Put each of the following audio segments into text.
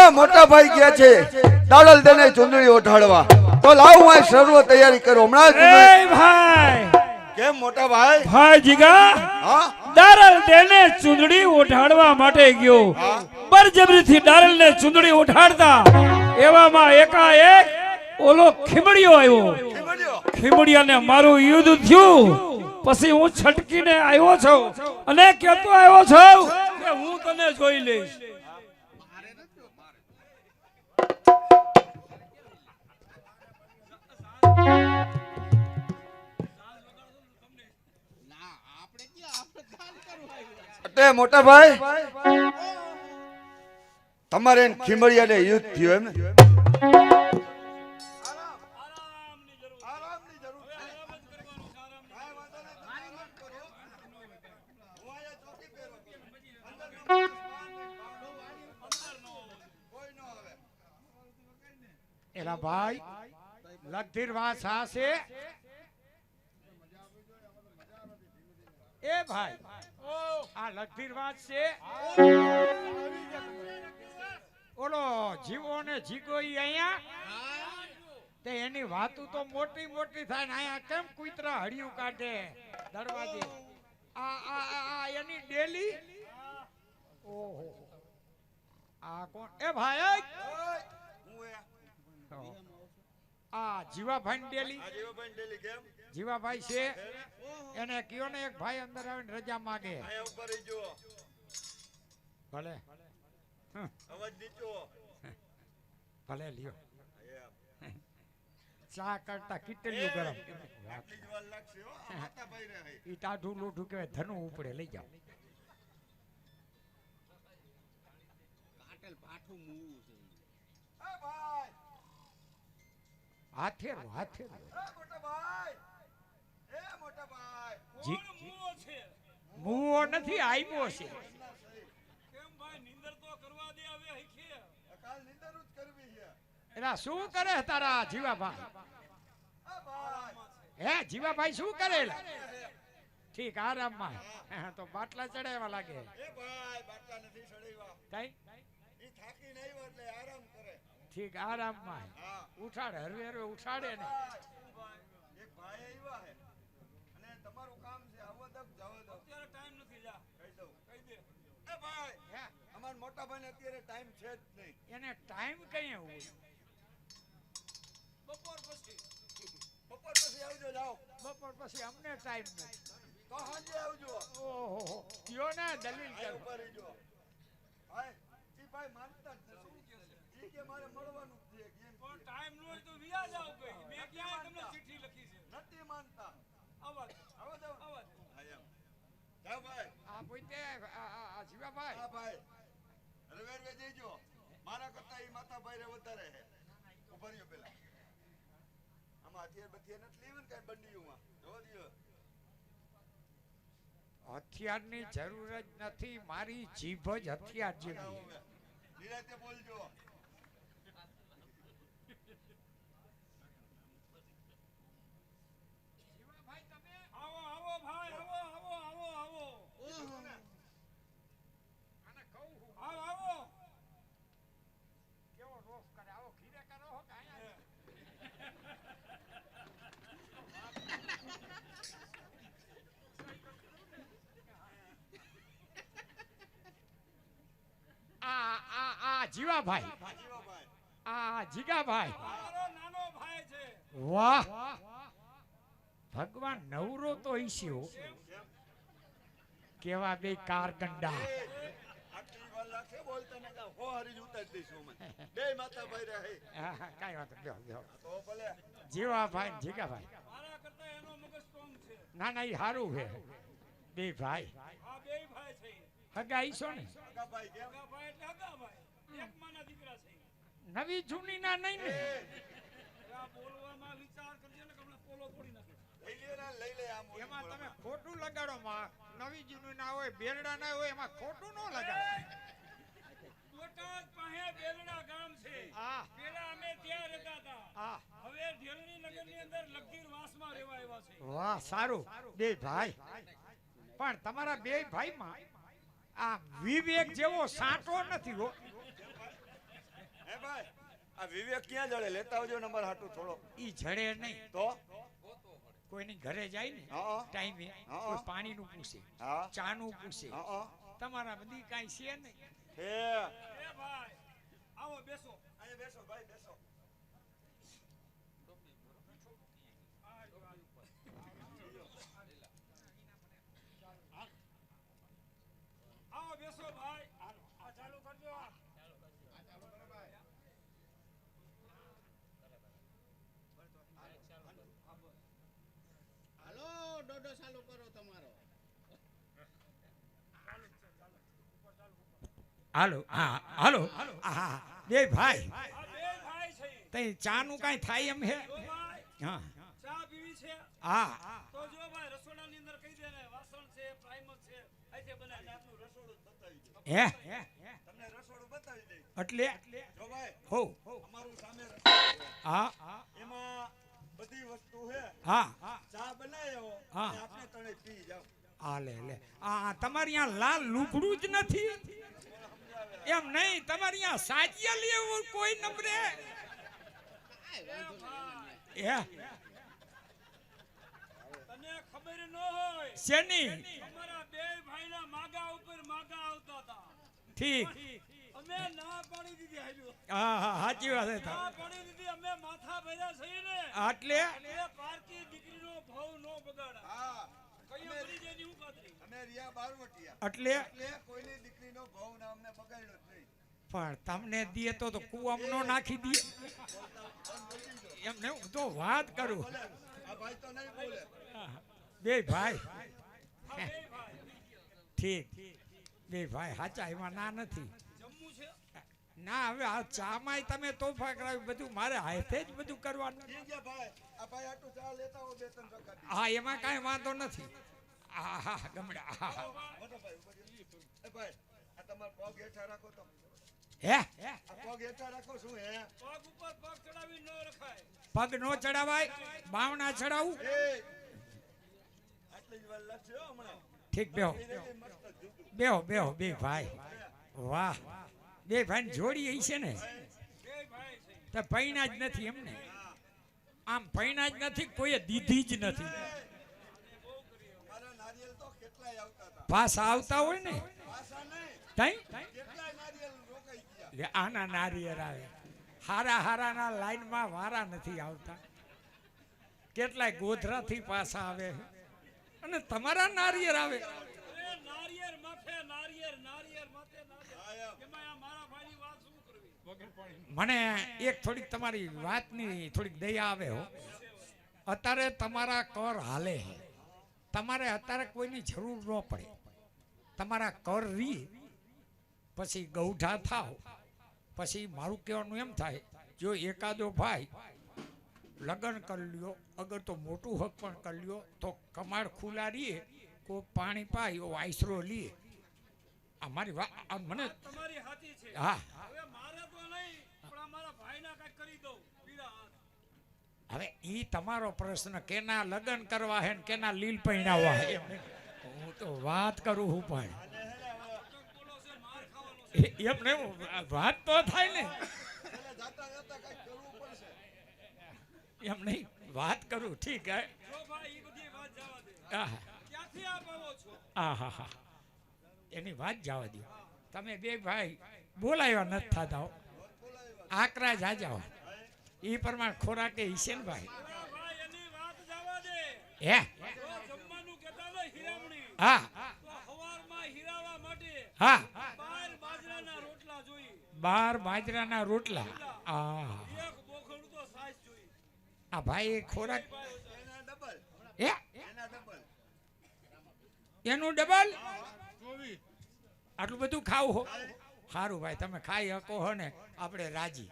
મારા મોટા ભાઈ ગયા છે દાડલ દેને ચુંદડી ઓઢાડવા, તો લાવ હું સર્વ તૈયારી કરું હમણાં. એ ભાઈ કેમ મોટા ભાઈ? ભાઈ જીગા હા દારલ દેને ચુંદડી ઓઢાડવા માટે ગયો, બરજબરીથી દારલ ને ચુંદડી ઓઢાડતા એવામાં એકાએક ઓલો ખીમડિયો આવ્યો. ખીમડિયાને મારું યુદ્ધ થયું, પછી હું છટકીને આવ્યો છું અને કહેતો આવ્યો છું કે હું તને જોઈ લઈશ. એટલે મોટા ભાઈ તમારે ખીમડિયાને યુદ્ધ થયું એમ ને? એલા ભાઈ લગધીર વાસ હાસે એ ભાઈ આ લગધીર વાત છે. ઓલો જીવો ને જીગો ઈ અહીંયા તે એની વાતું તો મોટી મોટી થાય ને અહીંયા કેમ કુતરા હડિયું કાઢે દરવાજે. આ એની ડેલી. ઓહો આ કોણ? એ ભાઈ આ જીવાભાઈ ડેલી. જીવાભાઈ છે એને કયો ને એક ભાઈ અંદર આવીને રજા માંગે. ભલે ભલે લ્યો ચા કરતા કિટલીઓ ગરમ. ઈ ટાઢું લોઢું કહેવાય, ધનું ઉપડે લઈ જાઓ. હાથેરો હાથેરો મુવો નથી આવ્યો છે. એલા શું કરે તારા જીવાભાઈ? હે જીવાભાઈ શું કરે? ઠીક આરામમાં તો બાટલા ચડાવવા લાગે. ઠીક આરામમાં ઉઠાડે હરવે હરવે ઉઠાડે ને. મોટા ભાઈ અત્યારે ટાઈમ છે જ નહીં. એને ટાઈમ કઈ હોય? બપોર પછી આવજો. જાઓ બપોર પછી અમને ટાઈમ નથી તો સાંજે આવજો. ઓહો કયો ને દલીલ કરો. ભાઈ જી ભાઈ માનતા જ નથી. કે મારે મળવાનું જ છે. પણ ટાઈમ ન હોય તો વિયા જાવ. કઈ મેં ક્યાં તમને ચિઠ્ઠી લખી છે? નથી માનતા. આવા જાવ જાવ ભાઈ. આ પોતે આ જીવાભાઈ. હા ભાઈ રવેરવે જઈજો. મારા કરતા ઈ માતા ભાઈ રે વધારે છે. ઉભર્યો પેલા આમાં હથિયાર બથિયાર નથી લેવું ને કઈ બંડીઓમાં જો દિયો. હથિયારની જરૂર જ નથી, મારી જીભ જ હથિયાર જેવી. નિરાતે બોલજો. જીવાભાઈ તમે આવો આવો ભાઈ આવો આવો આવો આવો આને કહું હું આવો આવો. કેવો રોફ કરે? આવો ખીરે કરો હો કે આયા? આ જીવાભાઈ, આ જીગાભાઈ. મારો નાનો ભાઈ છે. વાહ ભગવાન નવરો તો ઈશ્યો કેવા બે કારગંડા. આટલી વાર લાગે બોલતા ને કા હો હરી ઉતાર દઈશું અમે. બે માતા ભાઈ રહે. કાઈ વાત બેહો બેહો. તો ભલે જીવાભાઈ જીગાભાઈ. મારા કરતા એનો મગજ સ્ટ્રોંગ છે. ના ના ઈ હારું છે બે ભાઈ. આ બેય ભાઈ છે. હગા ઈશો ને કાકા ભાઈ કેમ? હગા ભાઈ એટલે હગા ભાઈ. એક માના દીકરા છે. નવી જૂની ના નહીં ને. આ બોલવામાં વિચાર કરજો ને કે હમણાં પોલો તોડી નાખે. લઈ લે ને લઈ લે આમ. એમાં તમે ખોટું લગાડો માં. નવી જૂની ના હોય બેરડા ના હોય એમાં ખોટું ન લગાડો. બોટાદ પાસે બેલડા ગામ છે. હા પેલા અમે ત્યાં રહેતા હતા. હા હવે ઢેલની નગરની અંદર લગીર વાસમાં રહેવા આવ્યા છે. વાહ સારું બે ભાઈ. પણ તમારા બે ભાઈમાં આ વિવેક જેવો સાંટો નથી હો. ભાઈ આ વિવેક ક્યાં જડે લેતા આવજો નંબર હાટું થોડો ઈ જડે નહીં તો કોઈની ઘરે જાય ને હા ટાઈમે હા. કોઈ પાણીનું પૂછે હા ચાનું પૂછે હા તમારા બધી કાંઈ છે નહીં હે એ ભાઈ આવો બેસો અહીંયા બેસો ભાઈ બેસો આવો બેસો ભાઈ આ ચાલુ કરજો હાલો ડોડો ચાલુ કરો તમારો હાલો હા હાલો હા બે ભાઈ આ બે ભાઈ છે તઈ ચાનું કાંઈ થાય એમ હે જો ભાઈ હા ચા પીવી છે હા તો જો ભાઈ રસોડાની અંદર કહી દે ને વાસણ છે પ્રાઇમર છે અહીંથી બનાવી આટલું રસોડું જ બતાવી દો હે તમને રસોડું બતાવી દઈ એટલે જો ભાઈ હો અમારું સામે રસોડું છે. હા એમાં બધી વસ્તુ છે હા ચા બનાવ્યો હા. અને આપણે તણે પી જાવ આ લે આ તમારી અહીંયા લાલ લુગડું જ નથી એમ નહીં તમારી અહીંયા સાજિયા લેવું કોઈ નંબરે હે તને ખબર ન હોય શેની અમારા બે ભાઈના માગા ઉપર માગા આવતા હતા ઠીક અમે ના પાડી દીધી હાલ્યો હા હા સાચી વાત છે ના પાડી દીધી અમે માથા ભર્યા છીએ ને એટલે એ પારકી દીકરીનો ભાવ નો બગાડા હા કઈ મરી જાય હું ખાતરી અમે રિયા બારવટિયા એટલે એટલે કોઈની દીકરીનો ભાવ ના અમને બગાડ્યો જ નહીં પણ તમને દે તો કુવામાં નો નાખી દે એમ ને હું તો વાત કરું બોલે આ ભાઈ તો નહીં બોલે બે ભાઈ આ બે ભાઈ ઠીક બે ભાઈ સાચા એમાં ના નથી જમવું છે ના હવે આ ચામાંય તમે તોફા કરાવી બધું મારે હાથે જ બધું કરવાનું ઠીક છે ભાઈ આ ભાઈ આટલું ચા લેતા હો બે ત્રણ પ્રકારની હા એમાં કાંઈ વાંધો નથી હા હા ગમડા હા હા. મોટો ભાઈ ઉભો રહ્યો. એ ભાઈ આ તમારો પગ હેઠા રાખો તો હે આ પગ હેઠા રાખો શું હે પગ ઉપર પગ ચડાવી ન રખાય પગ નો ચડાવાય બાવણા ચડાવું એ આટલી જ વાર લાગશે હો હમણાં ઠીક બેહો એ રહી મસ્ત જુદું બેહો બેહો બે ભાઈ વાહ બે ભાઈ જોડી હઈ છે ને બે ભાઈ છે તો પૈણા જ નથી એમને આમ પૈણા જ નથી કોઈએ દીધી જ નથી અમારા નારિયેલ તો કેટલાય આવતા હતા પાછા આવતા હોય ને પાછા નહીં તઈ કેટલાય નારિયેલ રોકાઈ ગયા લે આના નારિયેર આવે હારા હારાના લાઈનમાં વારા નથી આવતા કેટલાય ગોધરાથી પાછા આવે અને તમારા નારિયેર આવે અરે નારિયેર માથે નારિયેર નારિયેર માથે નારિયેર એમાં આ મારા ભાઈની વાત શું કરવી મને એક થોડીક તમારી વાતની થોડીક દયા આવે હો અત્યારે તમારા કર હાલે છે. તમારે અત્યારે કોઈની જરૂર ન પડે તમારા કર રી પછી ગૌઢા થાવ પછી મારું કહેવાનું એમ થાય જો એકાદો ભાઈ લગ્ન કરી લ્યો અગર તો મોટું હક પણ કરી લ્યો તો કમાડ ખુલ્લા રીએ કોઈ પાણી પાય એવો આઈસરો લીએ અમારી વાત મને તમારી હાથી છે હા હવે મારે તો નહીં પણ આ મારા ભાઈના કાંઈક કરી દઉં પીડા હાથ હવે ઈ તમારો પ્રશ્ન કેના લગ્ન કરવા હે ને કેના લીલ પૈણાવા હે એમ નહીં. હું તો વાત કરું હું પણ બોલો છે માર ખાવાનો છે એમ ને વાત તો થાય ને એટલે જાતા જાતા કઈ કરવું પડશે એમ નહીં વાત કરું ઠીક હે જો ભાઈ ઈ બધી વાત જવા દે આહા ક્યાંથી આપ આવો છો આહા હા એની વાત જવા દો તમે બે ભાઈ બોલાવ્યા નથી થતા હો. આકરા જાજા હો ઈ પ્રમાણે ખોરાકે ઈશે ને ભાઈ ઓલા ભાઈ એની વાત જવા દે હે જો જમવાનું કહેતા ને હીરામણી હા તો હવારમાં હીરાવા માટે હા 12 બાજરાના રોટલા જોઈએ 12 બાજરાના રોટલા આ એક બોખડું તો સાઈઝ જોઈએ આ ભાઈ ખોરાક એના ડબલ હે એના ડબલ એનું ડબલ આટલું બધું ખાવું હો સારું ભાઈ તમે ખાઈ શકો હો ને આપણે રાજી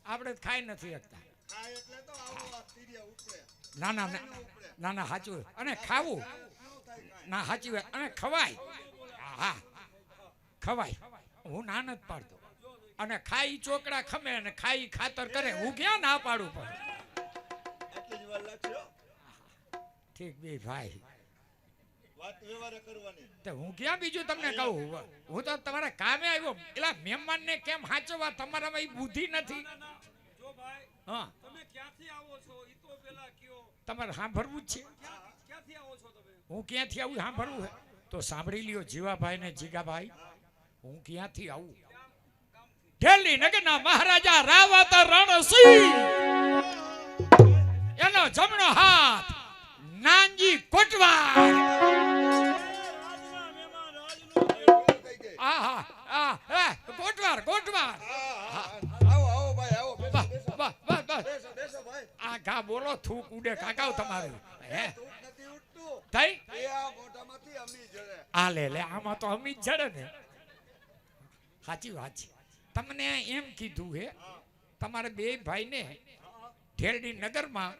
આપણે તો ખાઈ નથી શકતા આ એટલે તો આવો આ તીરિયા ઉપડે ના ના ના ના ના સાચું અને ખાવું ના સાચી વાત અને ખવાય હા ખવાય હું ના નથી પાડતો અને ખાઈ ચોકડા ખમે અને ખાઈ ખાતર કરે હું ક્યાં ના પાડું પણ આટલી જ વાર લાગશે હો. ઠીક બે ભાઈ વાત વ્યવહારે કરવાની તો હું ક્યાં બીજું તમને કહું હું તો તમારા કામે આવ્યો એલા મહેમાનને કેમ હાચવા તમારામાં ઈ બુદ્ધિ નથી જો ભાઈ હા તમે ક્યાંથી આવો છો ઈ તો પેલા કયો તમારે સાંભળવું જ છે ક્યાંથી આવો છો તમે હું ક્યાંથી આવું સાંભળવું હે તો સાંભળી લ્યો જીવાભાઈ ને જીગાભાઈ હું ક્યાંથી આવું ઢેલી નગરના મહારાજા રાવત રણસિંહ એનો જમણો હાથ નાનજી કોટવાર રાજના મહેમાન રાજનું આહા આ કોટવાર કોટવાર આવો આવો ભાઈ આવો બેસો બસ બેસો બસ બસ બસ બેસો બેસો ભાઈ આ ગા બોલો થૂક ઉડે કાકાઓ તમારું હે તું નથી ઉઠતું થઈ એ આ મોઢામાંથી અમી જડે આ લે આમાં તો અમી જ જડે ને સાચી વાત છે તમને એમ કીધું હે તમારે બે ભાઈને ઢેરડી નગરમાં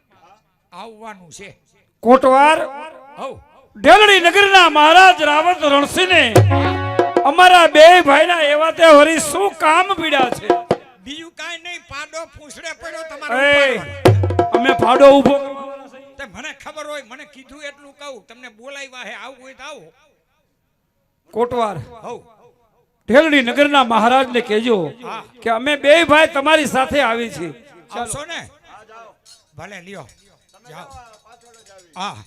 આવવાનું છે કોટવાર હવ ઢેલડી નગરના મહારાજ રાવત રણસિંહને અમારા બે ભાઈના એવા તે વરી શું કામ પીડા છે બીજું કાઈ નહીં પાડો ફૂસડે પડ્યો તમારો એ ઉપાડવાનો. અમે ફાડો ઊભો કરવાના છીએ. તે મને ખબર હોય મને કીધું એટલું કહું તમને બોલાવ્યા હે આવું હોય તો આવો કોટવાર હવ ઢેલડી નગરના મહારાજને કહેજો કે અમે બે ભાઈ તમારી સાથે આવી છીએ આવશો ને ભલે લ્યો જાઓ પાછળ જ આવી હા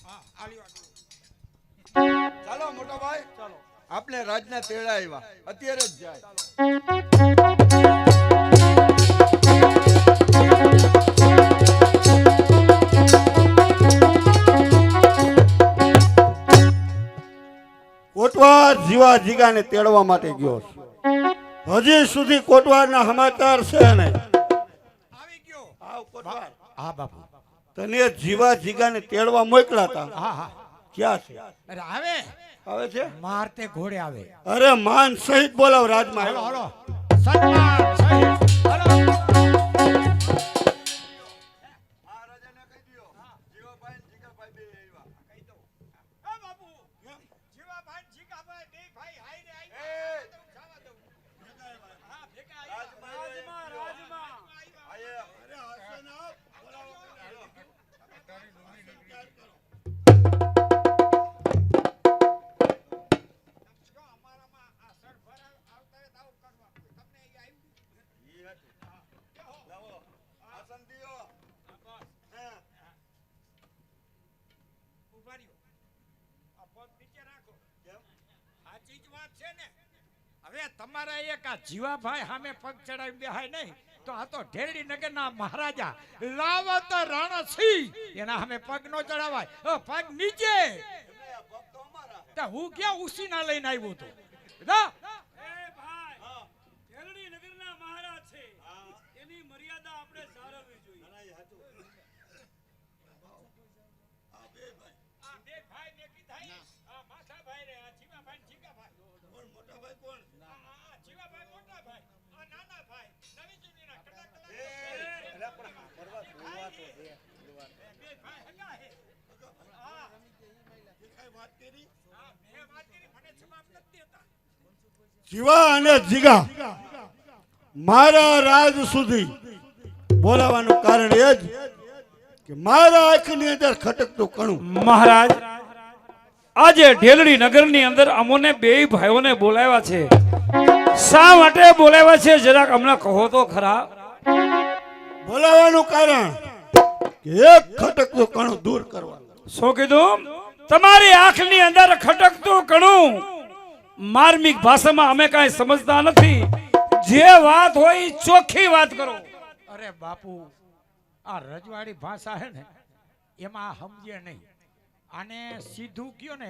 ચાલો મોટા ભાઈ ચાલો આપણે રાજના તેડા આવ્યા અત્યારે જ જાય કોટવાર જીવા જીગાને તેડવા માટે ગયો છે. હજી સુધી કોટવારના સમાચાર છે ને આવી ગયો આવ કોટવાર હા બાપુ તને જીવા જીગાને તેડવા મોકલા હતા હા હા ક્યાં છે અરે આવે આવે છે મારતે ઘોડે આવે અરે માન સહિત બોલાવ રાજમાં હલો હલો સન્માન સહિત હલો મહારાજાને કહી દ્યો જીવાભાઈ ને જીગાભાઈ બે આવ્યા કહી દઉં હા બાપુ જીવાભાઈ જીગાભાઈ બે ભાઈ હાઈ રે એ! જવા દઉં હા ભેગા રાજમાં રાજમાં. આયે અરે હસો ના બોલાવો અમારામાં આ સરભર આવતા હોય તો આવું કરવા તમને એ આવ્યું ઈ હતું લાવો આસન દિયો હા ઉભા રહ્યો આ પગ નીચે રાખો કેમ સાચી જ વાત છે ને હવે તમારા એક આ જીવાભાઈ સામે પગ ચડાવી બેહાય નહીં તો આ તો ઢેરડી નગરના મહારાજા લાવત રણસિંહ એના સામે પગ નો ચડાવાય પગ નીચે એમને આ પગ તો અમારા તો હું ક્યાં ઉસીના લઈને આવ્યો તો બધા એ ભાઈ ઢેલડી નગરના મહારાજ છે એની મર્યાદા આપણે જાળવવી જોઈએ ના, એ હતું. આ બે ભાઈ ને કીધા આ માથા ભાઈ રે આ જીવાભાઈ ને જીગાભાઈ કોણ મોટા ભાઈ કોણ આ જીવાભાઈ મોટા ભાઈ આ નાના ભાઈ નવી જૂનીના કલા કલા એ અરે પણ ફરવા જોવા તો દે બે ભાઈ હગા હે હા કઈ વાત કરી હા મેં વાત કરી મને જવાબ નથી દેતા જીવા અને જીગા મારા રાજ સુધી બોલાવાનું કારણ એ જ કે મારા આંખની અંદર ખટકતું કણું મહારાજ આજે ઢેલડી નગરની અંદર અમોને બે ભાઈઓને બોલાવ્યા છે શા માટે બોલાવ્યા છે જરાક અમને કહો તો ખરા બોલાવાનું કારણ કે એક ખટકતું કણું દૂર કરવાનું શું કીધું તમારી આંખની અંદર ખટકતું કણું માર્મિક ભાષામાં અમે કાંઈ સમજતા નથી જે વાત હોય ઈ ચોખ્ખી વાત કરો અરે બાપુ આ રજવાડી ભાષા હે ને એમાં સમજે નહીં આને સીધું કયો ને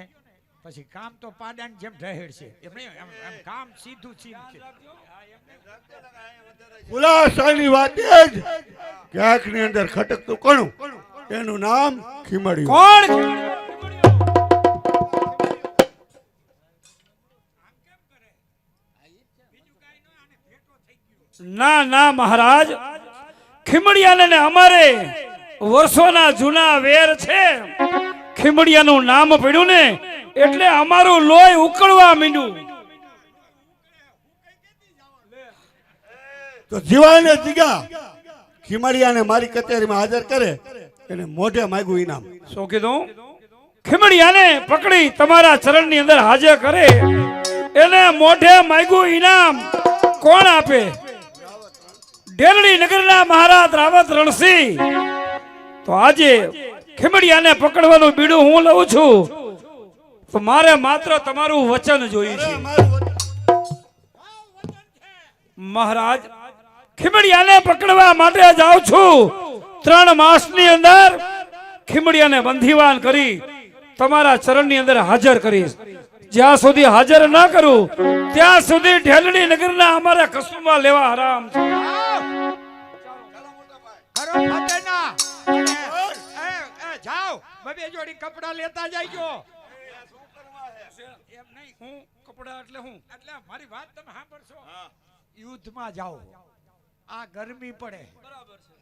પછી કામ તો પાડાની જેમ ઢહેડ છે એમ નહીં, એમ કામ સીધું સીધું છે ખુલાસાની વાત એ જ કે આંખની અંદર ખટકતું કણું એનું નામ ખીમડ્યું કોણ ના ના મહારાજ ખીમડિયાને ને અમારે વર્ષોના જૂના વેર છે ખીમડિયાનું નામ પડ્યું ને એટલે અમારું લોહી ઉકળવા માંડ્યું તો જીવાને જીગા ખીમડિયાને મારી કચેરીમાં હાજર કરે એને મોઢે માગ્યું ઇનામ શું કીધું ખીમડિયાને પકડી તમારા ચરણની અંદર હાજર કરે એને મોઢે માગ્યું ઇનામ કોણ આપે? ઢેલડી નગરના મહારાજ રાવત રણસિંહ. તો આજે ખીમડિયાને પકડવાનું બીડું હું લઉં છું, તો મારે માત્ર તમારું વચન જોયું છે. મહારાજ, ખીમડિયાને પકડવા માટે જાઉં છું. 3 માસની અંદર ખીમડિયાને બંધીવાન કરી તમારા ચરણની અંદર હાજર કરીશ. જ્યાં સુધી હાજર ન કરું ત્યાં સુધી ઢેલડી નગરના અમારા કસુંબા લેવા હરામ છે. ખરો ફતેના. એ જાઓ, બબે જોડી કપડા લેતા જાયજો. એમ નહીં, હું કપડા એટલે હું એટલે મારી વાત તમે સાંભળશો. યુદ્ધમાં જાઓ, આ ગરમી પડે,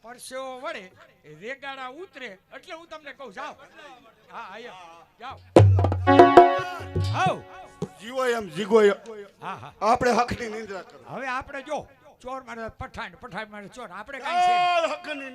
પરસેવો વળે, રેગાડા ઉતરે, એટલે હું તમને કહું જાઓ. હા આયા જાઓ. આવ જીવો એમ જીગો એમ. હા હા. આપણે હકની નિંદ્રા કરો. હવે આપણે જો ચોર મારે પઠાણ, પઠાણ મારે ચોર, આપણે કાંઈ છે નહીં. હકની